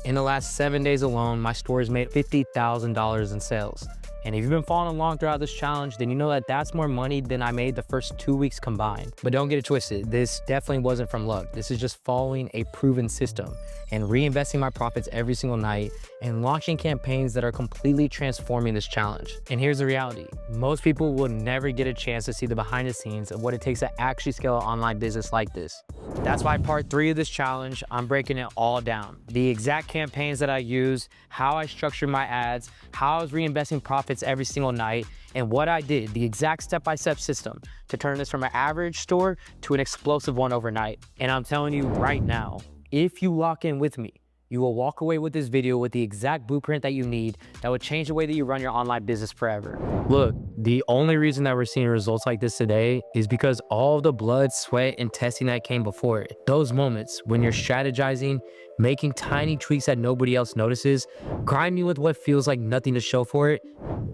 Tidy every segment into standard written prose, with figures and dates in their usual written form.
In the last 7 days alone, my store has made $50,000 in sales. And if you've been following along throughout this challenge, then you know that that's more money than I made the first 2 weeks combined. But don't get it twisted. This definitely wasn't from luck. This is just following a proven system and reinvesting my profits every single night and launching campaigns that are completely transforming this challenge. And here's the reality. Most people will never get a chance to see the behind the scenes of what it takes to actually scale an online business like this. That's why part 3 of this challenge, I'm breaking it all down. The exact campaigns that I use, how I structured my ads, how I was reinvesting profits every single night, and what I did, the exact step-by-step system to turn this from an average store to an explosive one overnight. And I'm telling you right now, if you lock in with me, you will walk away with this video with the exact blueprint that you need that will change the way that you run your online business forever. Look, the only reason that we're seeing results like this today is because all of the blood, sweat, and testing that came before it. Those moments when you're strategizing, making tiny tweaks that nobody else notices, grinding with what feels like nothing to show for it,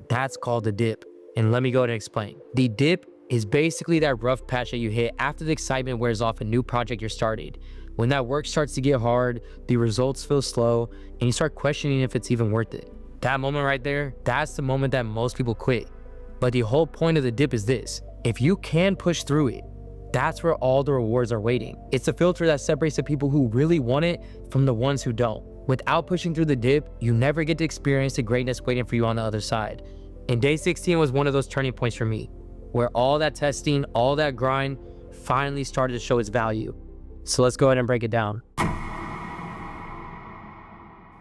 that's called the dip. And let me go ahead and explain. The dip is basically that rough patch that you hit after the excitement wears off a new project you're started. When that work starts to get hard, the results feel slow, and you start questioning if it's even worth it. That moment right there, that's the moment that most people quit. But the whole point of the dip is this: if you can push through it, that's where all the rewards are waiting. It's a filter that separates the people who really want it from the ones who don't. Without pushing through the dip, you never get to experience the greatness waiting for you on the other side. And day 16 was one of those turning points for me, where all that testing, all that grind finally started to show its value. So let's go ahead and break it down.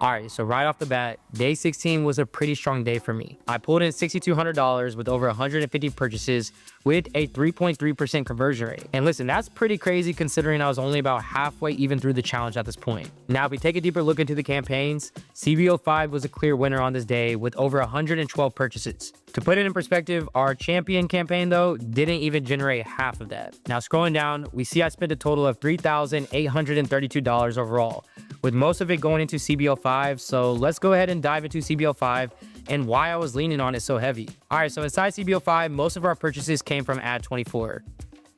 All right, so right off the bat, day 16 was a pretty strong day for me. I pulled in $6,200 with over 150 purchases with a 3.3% conversion rate. And listen, that's pretty crazy considering I was only about halfway even through the challenge at this point. Now, if we take a deeper look into the campaigns, CBO5 was a clear winner on this day with over 112 purchases. To put it in perspective, our champion campaign though didn't even generate half of that. Now scrolling down, we see I spent a total of $3,832 overall, with most of it going into CBO5. So let's go ahead and dive into CBO5 and why I was leaning on it so heavy. All right, so inside CBO5, most of our purchases came from ad 24.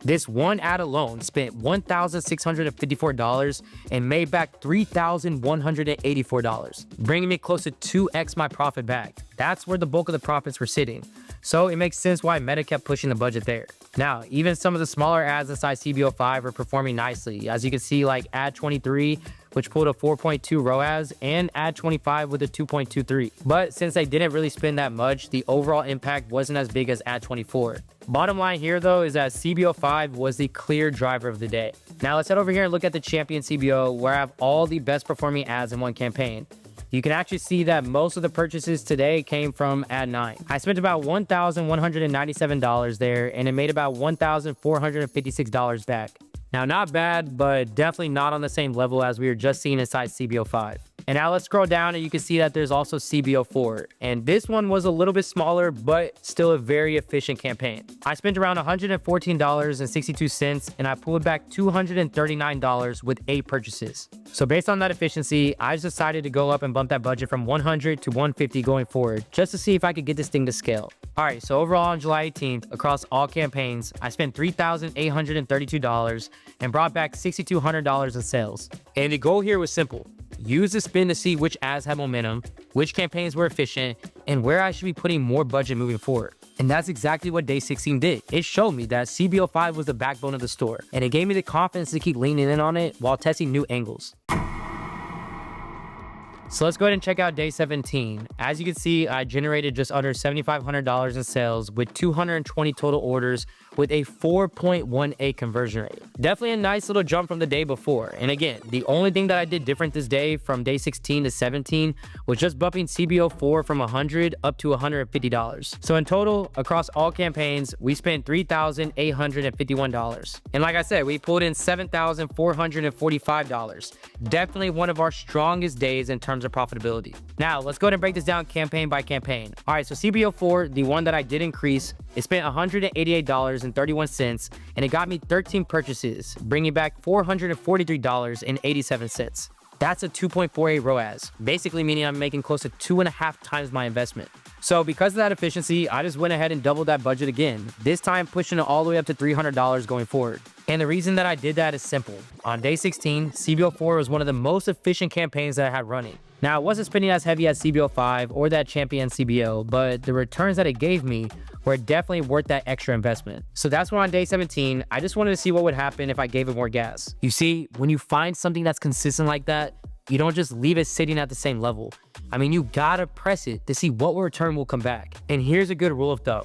This one ad alone spent $1,654 and made back $3,184, bringing me close to 2x my profit back. That's where the bulk of the profits were sitting. So it makes sense why Meta kept pushing the budget there. Now, even some of the smaller ads inside CBO5 are performing nicely. As you can see, like ad 23, which pulled a 4.2 ROAS, and ad 25 with a 2.23. But since they didn't really spend that much, the overall impact wasn't as big as ad 24. Bottom line here though is that CBO5 was the clear driver of the day. Now let's head over here and look at the champion CBO, where I have all the best performing ads in one campaign. You can actually see that most of the purchases today came from ad 9. I spent about $1,197 there, and it made about $1,456 back. Now, not bad, but definitely not on the same level as we were just seeing inside CBO5. And now let's scroll down and you can see that there's also CBO4. And this one was a little bit smaller, but still a very efficient campaign. I spent around $114.62 and I pulled back $239 with 8 purchases. So based on that efficiency, I just decided to go up and bump that budget from 100 to 150 going forward, just to see if I could get this thing to scale. All right, so overall on July 18th, across all campaigns, I spent $3,832 and brought back $6,200 in sales. And the goal here was simple. Use the spin to see which ads had momentum, which campaigns were efficient, and where I should be putting more budget moving forward. And that's exactly what day 16 did. It showed me that CBO5 was the backbone of the store, and it gave me the confidence to keep leaning in on it while testing new angles. So let's go ahead and check out day 17. As you can see, I generated just under $7,500 in sales with 220 total orders with a 4.18 conversion rate. Definitely a nice little jump from the day before. And again, the only thing that I did different this day from day 16 to 17 was just bumping CBO4 from $100 up to $150. So in total, across all campaigns, we spent $3,851. And like I said, we pulled in $7,445. Definitely one of our strongest days in terms of profitability. Now, let's go ahead and break this down campaign by campaign. All right, so CBO4, the one that I did increase, it spent $188.31, and it got me 13 purchases, bringing back $443.87. That's a 2.48 ROAS, basically meaning I'm making close to 2.5 times my investment. So because of that efficiency, I just went ahead and doubled that budget again, this time pushing it all the way up to $300 going forward. And the reason that I did that is simple. On day 16, CBO4 was one of the most efficient campaigns that I had running. Now, I wasn't spending as heavy as CBO5 or that champion CBO, but the returns that it gave me were definitely worth that extra investment. So that's why on day 17, I just wanted to see what would happen if I gave it more gas. You see, when you find something that's consistent like that, you don't just leave it sitting at the same level. I mean, you gotta press it to see what return will come back. And here's a good rule of thumb.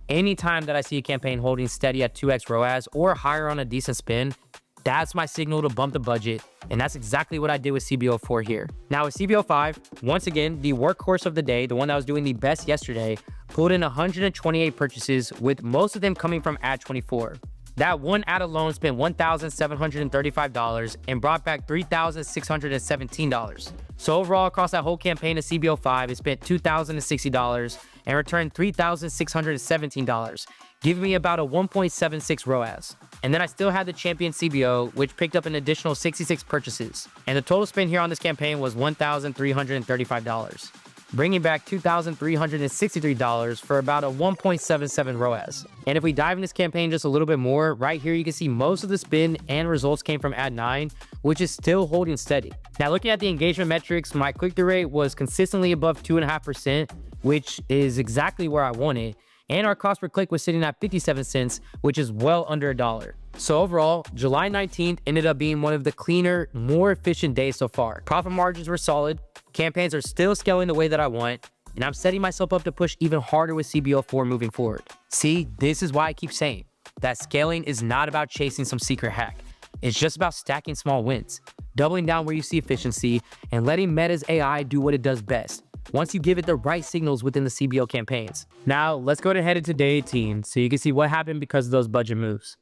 Anytime that I see a campaign holding steady at 2x ROAS or higher on a decent spin, that's my signal to bump the budget. And that's exactly what I did with CBO4 here. Now with CBO5, once again, the workhorse of the day, the one that was doing the best yesterday, pulled in 128 purchases, with most of them coming from ad 24. That one ad alone spent $1,735 and brought back $3,617. So overall, across that whole campaign of CBO5, it spent $2,060 and returned $3,617, giving me about a 1.76 ROAS. And then I still had the champion CBO, which picked up an additional 66 purchases. And the total spend here on this campaign was $1,335, bringing back $2,363 for about a 1.77 ROAS. And if we dive in this campaign just a little bit more, right here you can see most of the spin and results came from ad 9, which is still holding steady. Now looking at the engagement metrics, my click-through rate was consistently above 2.5%, which is exactly where I want it. And our cost per click was sitting at 57 cents, which is well under $1. So overall, July 19th ended up being one of the cleaner, more efficient days so far. Profit margins were solid, campaigns are still scaling the way that I want, and I'm setting myself up to push even harder with CBO4 moving forward. See, this is why I keep saying that scaling is not about chasing some secret hack. It's just about stacking small wins, doubling down where you see efficiency, and letting Meta's AI do what it does best, once you give it the right signals within the CBO campaigns. Now, let's go ahead into day 18 so you can see what happened because of those budget moves.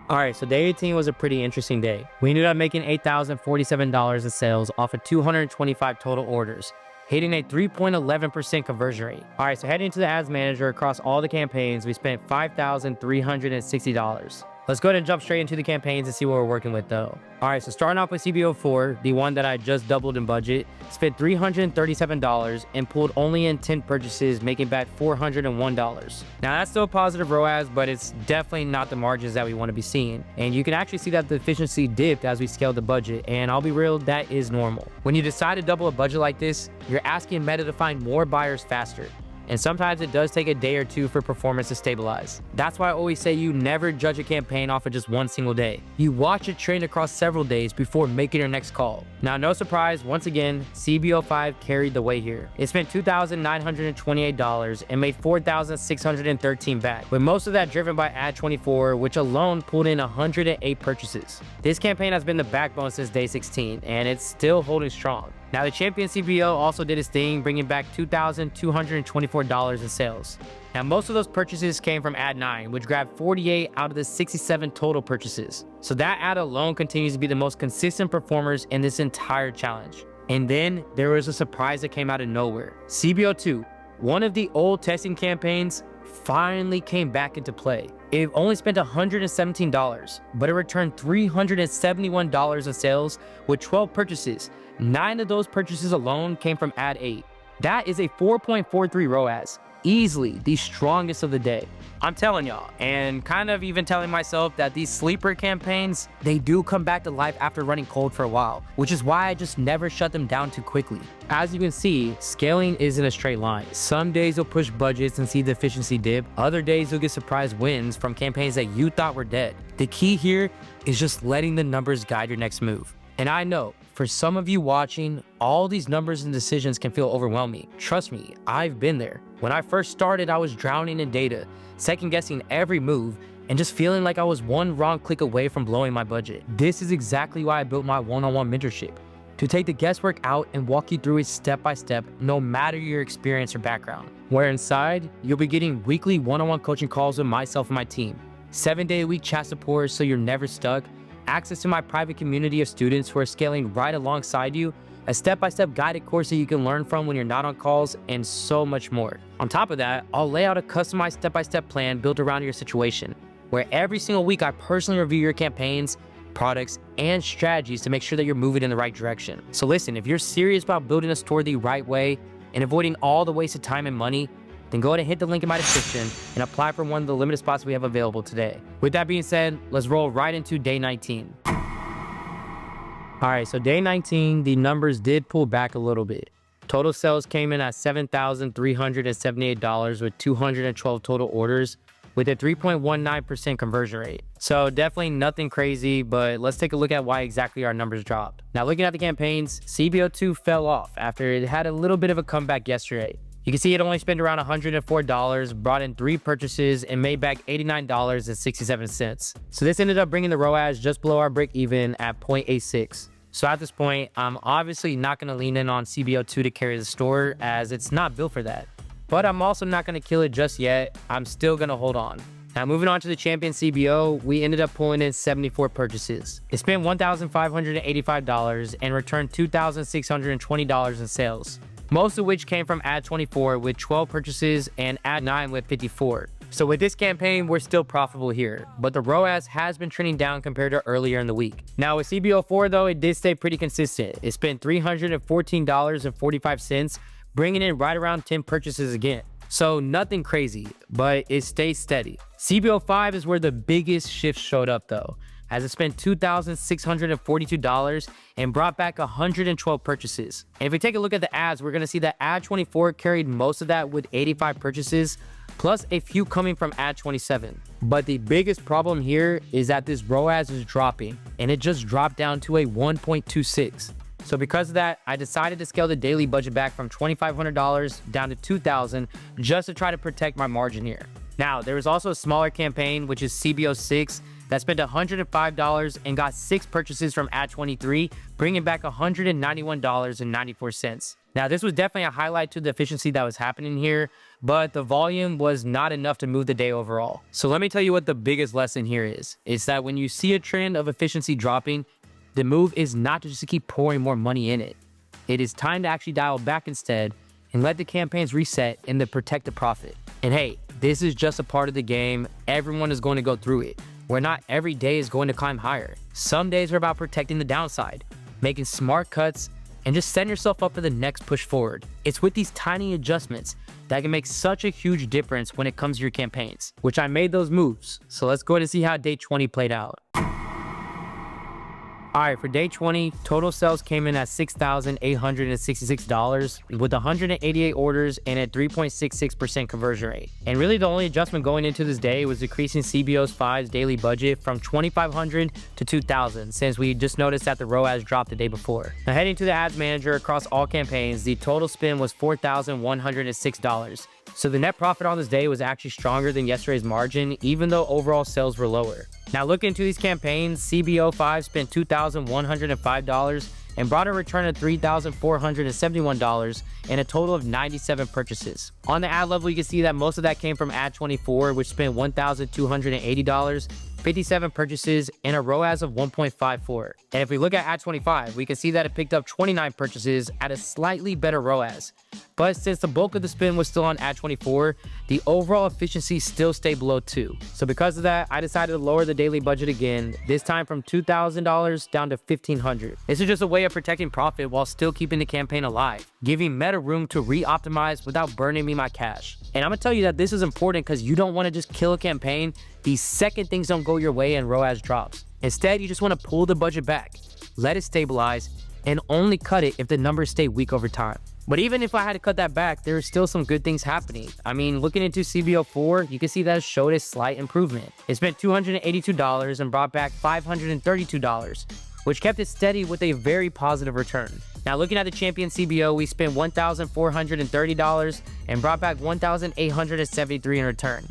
All right, so day 18 was a pretty interesting day. We ended up making $8,047 in sales off of 225 total orders, hitting a 3.11% conversion rate. All right, so heading into the ads manager across all the campaigns, we spent $5,360. Let's go ahead and jump straight into the campaigns and see what we're working with though. All right, so starting off with CBO4, the one that I just doubled in budget, spent $337 and pulled only in 10 purchases, making back $401. Now that's still a positive ROAS, but it's definitely not the margins that we want to be seeing. And you can actually see that the efficiency dipped as we scaled the budget, and I'll be real, that is normal. When you decide to double a budget like this, you're asking Meta to find more buyers faster. And sometimes it does take a day or two for performance to stabilize. That's why I always say you never judge a campaign off of just one single day. You watch it trend across several days before making your next call. Now, no surprise, once again, CBO5 carried the way here. It spent $2,928 and made $4,613 back, with most of that driven by ad 24, which alone pulled in 108 purchases. This campaign has been the backbone since day 16, and it's still holding strong. Now, the champion CBO also did his thing, bringing back $2,224 in sales. Now, most of those purchases came from ad 9, which grabbed 48 out of the 67 total purchases. So that ad alone continues to be the most consistent performers in this entire challenge. And then there was a surprise that came out of nowhere. CBO2, one of the old testing campaigns, finally came back into play. It only spent $117, but it returned $371 in sales with 12 purchases. 9 of those purchases alone came from ad 8. That is a 4.43 ROAS, easily the strongest of the day. I'm telling y'all, and kind of even telling myself that these sleeper campaigns, they do come back to life after running cold for a while, which is why I just never shut them down too quickly. As you can see, scaling isn't a straight line. Some days you'll push budgets and see the efficiency dip. Other days you'll get surprise wins from campaigns that you thought were dead. The key here is just letting the numbers guide your next move. And I know, for some of you watching, all these numbers and decisions can feel overwhelming. Trust me, I've been there. When I first started, I was drowning in data, second guessing every move, and just feeling like I was one wrong click away from blowing my budget. This is exactly why I built my one-on-one mentorship, to take the guesswork out and walk you through it step by step, no matter your experience or background. Where inside, you'll be getting weekly one-on-one coaching calls with myself and my team, 7-day-a-week chat support so you're never stuck, access to my private community of students who are scaling right alongside you, a step-by-step guided course that you can learn from when you're not on calls, and so much more. On top of that, I'll lay out a customized step-by-step plan built around your situation, where every single week I personally review your campaigns, products, and strategies to make sure that you're moving in the right direction. So listen, if you're serious about building a store the right way and avoiding all the wasted time and money, then go ahead and hit the link in my description and apply for one of the limited spots we have available today. With that being said, let's roll right into day 19. All right, so day 19, the numbers did pull back a little bit. Total sales came in at $7,378 with 212 total orders with a 3.19% conversion rate. So definitely nothing crazy, but let's take a look at why exactly our numbers dropped. Now looking at the campaigns, CBO2 fell off after it had a little bit of a comeback yesterday. You can see it only spent around $104, brought in 3 purchases, and made back $89.67. So this ended up bringing the ROAS just below our break even at 0.86. So at this point, I'm obviously not going to lean in on CBO2 to carry the store as it's not built for that. But I'm also not going to kill it just yet. I'm still going to hold on. Now moving on to the champion CBO, we ended up pulling in 74 purchases. It spent $1,585 and returned $2,620 in sales, most of which came from ad 24 with 12 purchases and ad 9 with 54. So with this campaign, we're still profitable here, but the ROAS has been trending down compared to earlier in the week. Now with CBO4 though, it did stay pretty consistent. It spent $314.45, bringing in right around 10 purchases again. So nothing crazy, but it stays steady. CBO5 is where the biggest shift showed up though, as it spent $2,642 and brought back 112 purchases. And if we take a look at the ads, we're gonna see that ad 24 carried most of that with 85 purchases, plus a few coming from ad 27. But the biggest problem here is that this ROAS is dropping, and it just dropped down to a 1.26. So because of that, I decided to scale the daily budget back from $2,500 down to $2,000 just to try to protect my margin here. Now, there was also a smaller campaign, which is CBO6, that spent $105 and got 6 purchases from ad 23, bringing back $191.94. Now, this was definitely a highlight to the efficiency that was happening here, but the volume was not enough to move the day overall. So let me tell you what the biggest lesson here is. It's that when you see a trend of efficiency dropping, the move is not just to keep pouring more money in it. It is time to actually dial back instead and let the campaigns reset and then protect the profit. And hey, this is just a part of the game. Everyone is going to go through it, where not every day is going to climb higher. Some days are about protecting the downside, making smart cuts, and just setting yourself up for the next push forward. It's with these tiny adjustments that can make such a huge difference when it comes to your campaigns, which I made those moves. So let's go ahead and see how day 20 played out. All right, for day 20, total sales came in at $6,866 with 188 orders and a 3.66% conversion rate. And really the only adjustment going into this day was decreasing CBO5's daily budget from $2,500 to $2,000, since we just noticed that the ROAS dropped the day before. Now heading to the ads manager across all campaigns, the total spend was $4,106. So the net profit on this day was actually stronger than yesterday's margin, even though overall sales were lower. Now looking into these campaigns, CBO5 spent $2,105 and brought a return of $3,471 and a total of 97 purchases. On the ad level, you can see that most of that came from ad 24, which spent $1,280, 57 purchases, and a ROAS of 1.54. And if we look at ad 25, we can see that it picked up 29 purchases at a slightly better ROAS. But since the bulk of the spend was still on ad 24, the overall efficiency still stayed below 2. So because of that, I decided to lower the daily budget again, this time from $2,000 down to $1,500. This is just a way of protecting profit while still keeping the campaign alive, giving Meta room to re-optimize without burning me my cash. And I'm gonna tell you that this is important because you don't want to just kill a campaign the second things don't go your way and ROAS drops. Instead, you just want to pull the budget back, let it stabilize, and only cut it if the numbers stay weak over time. But even if I had to cut that back, there are still some good things happening. I mean, looking into CBO4, you can see that it showed a slight improvement. It spent $282 and brought back $532, which kept it steady with a very positive return. Now looking at the champion CBO, we spent $1,430 and brought back $1,873 in return.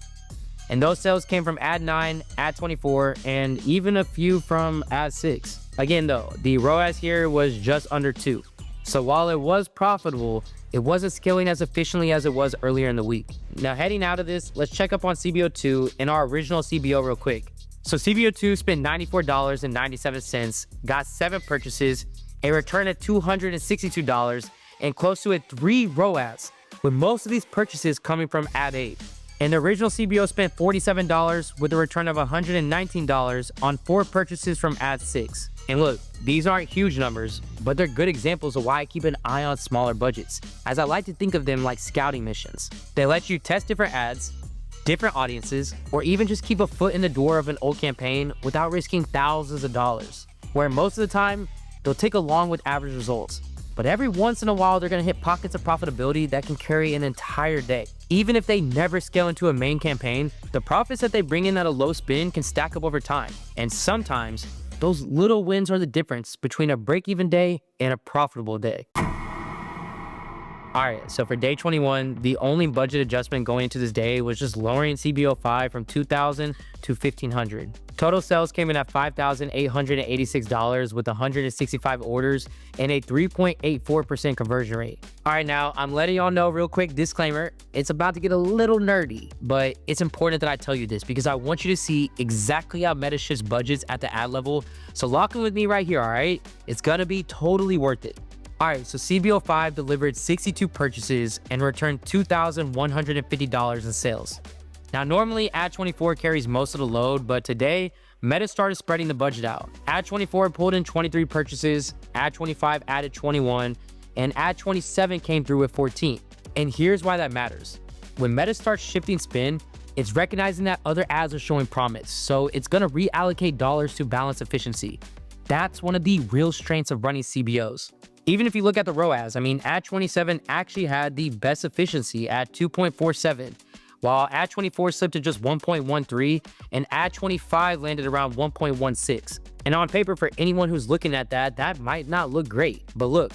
And those sales came from ad 9, ad 24, and even a few from ad 6. Again though, the ROAS here was just under 2. So while it was profitable, it wasn't scaling as efficiently as it was earlier in the week. Now heading out of this, let's check up on CBO2 and our original CBO real quick. So CBO2 spent $94.97, got 7 purchases, a return of $262, and close to a 3 ROAS, with most of these purchases coming from ad 8. And the original CBO spent $47 with a return of $119 on 4 purchases from ad 6. And look, these aren't huge numbers, but they're good examples of why I keep an eye on smaller budgets, as I like to think of them like scouting missions. They let you test different ads, different audiences, or even just keep a foot in the door of an old campaign without risking thousands of dollars, where most of the time, they'll take along with average results. But every once in a while, they're gonna hit pockets of profitability that can carry an entire day. Even if they never scale into a main campaign, the profits that they bring in at a low spin can stack up over time. And sometimes, those little wins are the difference between a break-even day and a profitable day. All right, so for day 21, the only budget adjustment going into this day was just lowering CBO5 from $2,000 to $1,500. Total sales came in at $5,886 with 165 orders and a 3.84% conversion rate. All right, now I'm letting y'all know real quick, disclaimer, it's about to get a little nerdy, but it's important that I tell you this because I want you to see exactly how Meta shifts budgets at the ad level. So lock in with me right here, all right? It's gonna be totally worth it. All right, so CBO5 delivered 62 purchases and returned $2,150 in sales. Now, normally Ad24 carries most of the load, but today, Meta started spreading the budget out. Ad24 pulled in 23 purchases, Ad25 added 21, and Ad27 came through with 14. And here's why that matters. When Meta starts shifting spin, it's recognizing that other ads are showing promise, so it's gonna reallocate dollars to balance efficiency. That's one of the real strengths of running CBOs. Even if you look at the ROAS, I mean, Ad27 actually had the best efficiency at 2.47, while Ad24 slipped to just 1.13, and Ad25 landed around 1.16. And on paper, for anyone who's looking at that, that might not look great. But look,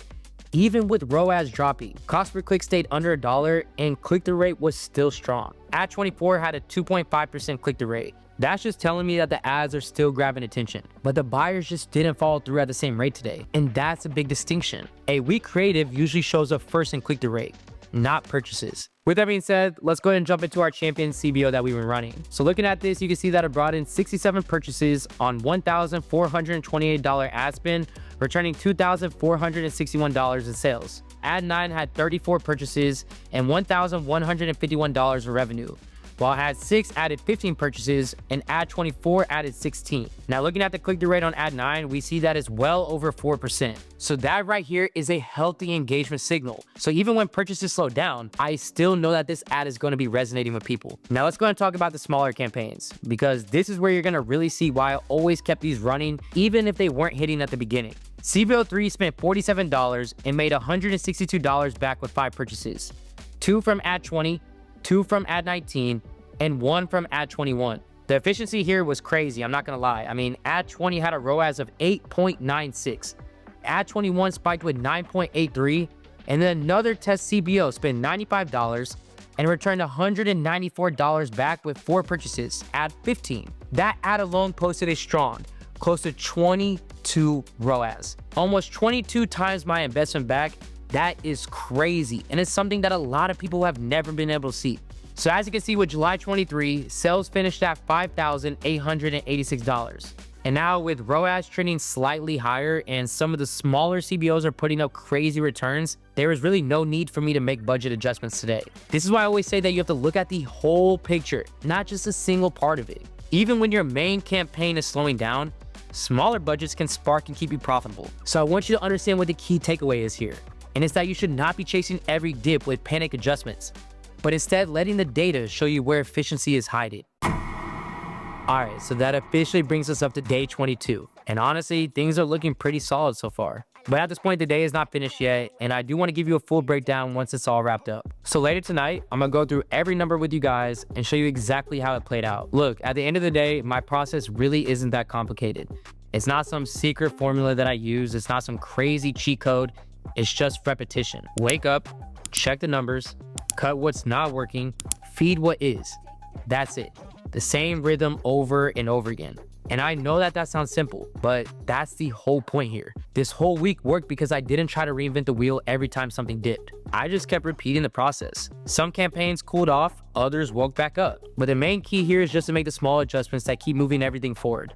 even with ROAS dropping, cost per click stayed under $1 and click-through rate was still strong. Ad24 had a 2.5% click-through rate. That's just telling me that the ads are still grabbing attention, but the buyers just didn't follow through at the same rate today. And that's a big distinction. A weak creative usually shows up first in click-through rate, not purchases. With that being said, let's go ahead and jump into our champion CBO that we've been running. So looking at this, you can see that it brought in 67 purchases on $1,428 ad spend, returning $2,461 in sales. Ad 9 had 34 purchases and $1,151 in revenue, while Ad 6 added 15 purchases and Ad 24 added 16. Now looking at the click-through rate on Ad 9, we see that it's well over 4%. So that right here is a healthy engagement signal. So even when purchases slow down, I still know that this ad is going to be resonating with people. Now let's go and talk about the smaller campaigns, because this is where you're going to really see why I always kept these running, even if they weren't hitting at the beginning. CBO3 spent $47 and made $162 back with 5 purchases. 2 from Ad 20, 2 from Ad 19, and 1 from Ad 21. The efficiency here was crazy, I'm not gonna lie. I mean, Ad 20 had a ROAS of 8.96. Ad 21 spiked with 9.83, and then another test CBO spent $95 and returned $194 back with 4 purchases, Ad 15. That ad alone posted a strong, close to 22 ROAS. Almost 22 times my investment back. That is crazy, and it's something that a lot of people have never been able to see. So as you can see with July 23, sales finished at $5,886. And now with ROAS trending slightly higher and some of the smaller CBOs are putting up crazy returns, there is really no need for me to make budget adjustments today. This is why I always say that you have to look at the whole picture, not just a single part of it. Even when your main campaign is slowing down, smaller budgets can spark and keep you profitable. So I want you to understand what the key takeaway is here. And it's that you should not be chasing every dip with panic adjustments, but instead letting the data show you where efficiency is hiding. All right, so that officially brings us up to day 22. And honestly, things are looking pretty solid so far. But at this point, the day is not finished yet, and I do want to give you a full breakdown once it's all wrapped up. So later tonight, I'm gonna go through every number with you guys and show you exactly how it played out. Look, at the end of the day, my process really isn't that complicated. It's not some secret formula that I use. It's not some crazy cheat code. It's just repetition. Wake up, check the numbers, cut what's not working, feed what is. That's it. The same rhythm over and over again. And I know that that sounds simple, but that's the whole point here. This whole week worked because I didn't try to reinvent the wheel every time something dipped. I just kept repeating the process. Some campaigns cooled off, others woke back up. But the main key here is just to make the small adjustments that keep moving everything forward.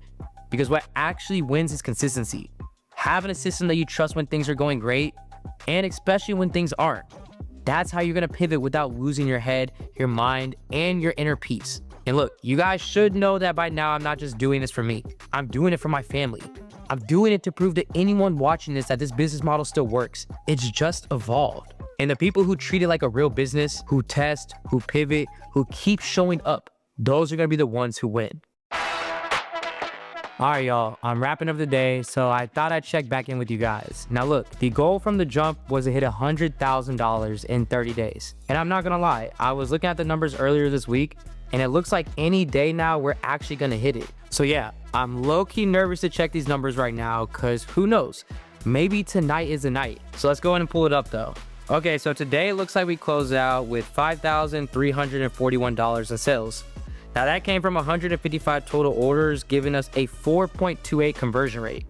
Because what actually wins is consistency. Having a system that you trust when things are going great, and especially when things aren't. That's how you're gonna pivot without losing your head, your mind, and your inner peace. And look, you guys should know that by now I'm not just doing this for me. I'm doing it for my family. I'm doing it to prove to anyone watching this that this business model still works. It's just evolved. And the people who treat it like a real business, who test, who pivot, who keep showing up, those are gonna be the ones who win. All right, y'all, I'm wrapping up the day, so I thought I'd check back in with you guys. Now look, the goal from the jump was to hit $100,000 in 30 days. And I'm not gonna lie, I was looking at the numbers earlier this week, and it looks like any day now we're actually gonna hit it. So yeah, I'm low-key nervous to check these numbers right now, cause who knows, maybe tonight is the night. So let's go ahead and pull it up though. Okay, so today it looks like we closed out with $5,341 in sales. Now that came from 155 total orders, giving us a 4.28 conversion rate.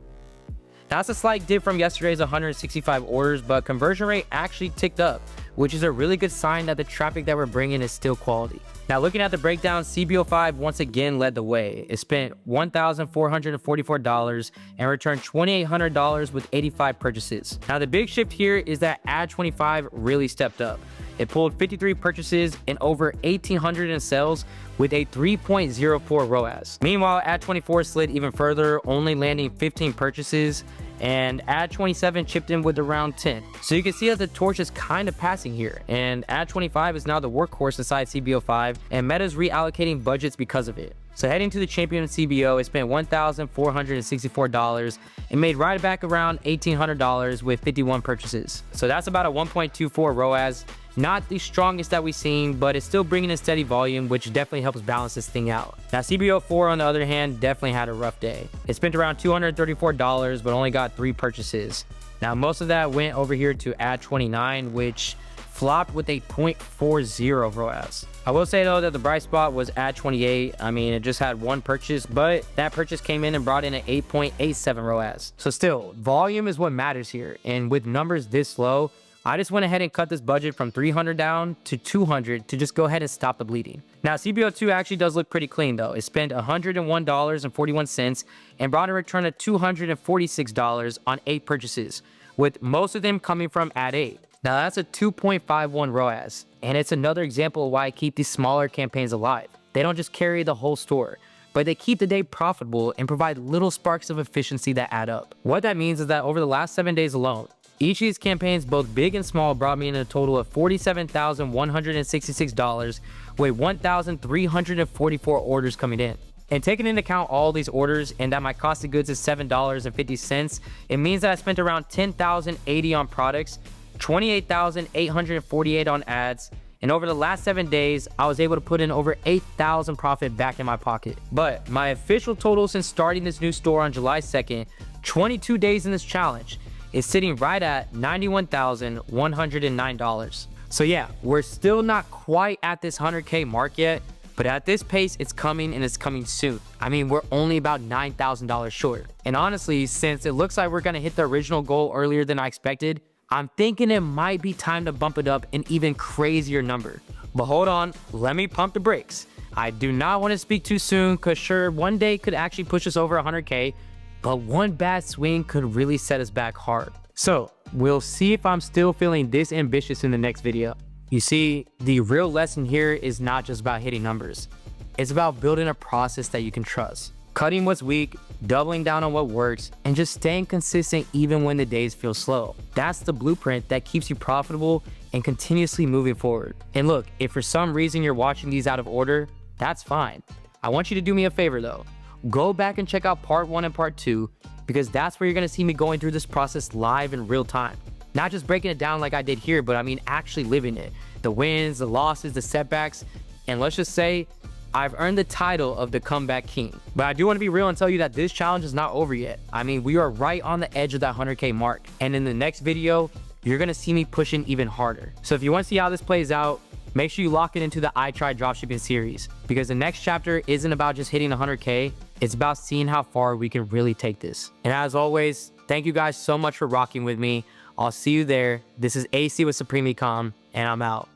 That's a slight dip from yesterday's 165 orders, but conversion rate actually ticked up, which is a really good sign that the traffic that we're bringing is still quality. Now looking at the breakdown, CBO5 once again led the way. It spent $1,444 and returned $2,800 with 85 purchases. Now the big shift here is that Ad25 really stepped up. It pulled 53 purchases and over 1,800 in sales with a 3.04 ROAS. Meanwhile, Ad24 slid even further, only landing 15 purchases, and Ad27 chipped in with around 10. So you can see that the torch is kind of passing here, and Ad25 is now the workhorse inside CBO5, and Meta's reallocating budgets because of it. So heading to the champion CBO, it spent $1,464 and made right back around $1,800 with 51 purchases. So that's about a 1.24 ROAS. Not the strongest that we've seen, but it's still bringing in steady volume, which definitely helps balance this thing out. Now CBO4 on the other hand definitely had a rough day. It spent around $234 but only got 3 purchases. Now most of that went over here to Ad29, which flopped with a 0.40 ROAS. I will say though that the bright spot was Ad28. I mean, it just had 1 purchase, but that purchase came in and brought in an 8.87 ROAS. So still, volume is what matters here, and with numbers this low, I just went ahead and cut this budget from 300 down to 200 to just go ahead and stop the bleeding. Now CBO2 actually does look pretty clean though. It spent $101.41 and brought a return of $246 on 8 purchases, with most of them coming from Ad8. Now that's a 2.51 ROAS, and it's another example of why I keep these smaller campaigns alive. They don't just carry the whole store, but they keep the day profitable and provide little sparks of efficiency that add up. What that means is that over the last 7 days alone, each of these campaigns, both big and small, brought me in a total of $47,166 with 1,344 orders coming in. And taking into account all these orders and that my cost of goods is $7.50, it means that I spent around $10,080 on products, $28,848 on ads, and over the last 7 days, I was able to put in over $8,000 profit back in my pocket. But my official total since starting this new store on July 2nd, 22 days in this challenge, is sitting right at $91,109. So yeah, we're still not quite at this 100K mark yet, but at this pace, it's coming and it's coming soon. I mean, we're only about $9,000 short. And honestly, since it looks like we're gonna hit the original goal earlier than I expected, I'm thinking it might be time to bump it up an even crazier number. But hold on, let me pump the brakes. I do not want to speak too soon, cause sure, one day could actually push us over 100K, but one bad swing could really set us back hard. So we'll see if I'm still feeling this ambitious in the next video. You see, the real lesson here is not just about hitting numbers. It's about building a process that you can trust. Cutting what's weak, doubling down on what works, and just staying consistent even when the days feel slow. That's the blueprint that keeps you profitable and continuously moving forward. And look, if for some reason you're watching these out of order, that's fine. I want you to do me a favor though. Go back and check out part 1 and part 2, because that's where you're gonna see me going through this process live in real time. Not just breaking it down like I did here, but I mean actually living it. The wins, the losses, the setbacks, and let's just say, I've earned the title of the comeback king. But I do want to be real and tell you that this challenge is not over yet. I mean, we are right on the edge of that 100K mark. And in the next video, you're gonna see me pushing even harder. So if you want to see how this plays out, make sure you lock it into the I Tried Dropshipping series, because the next chapter isn't about just hitting 100K. It's about seeing how far we can really take this. And as always, thank you guys so much for rocking with me. I'll see you there. This is AC with Supreme Ecom, and I'm out.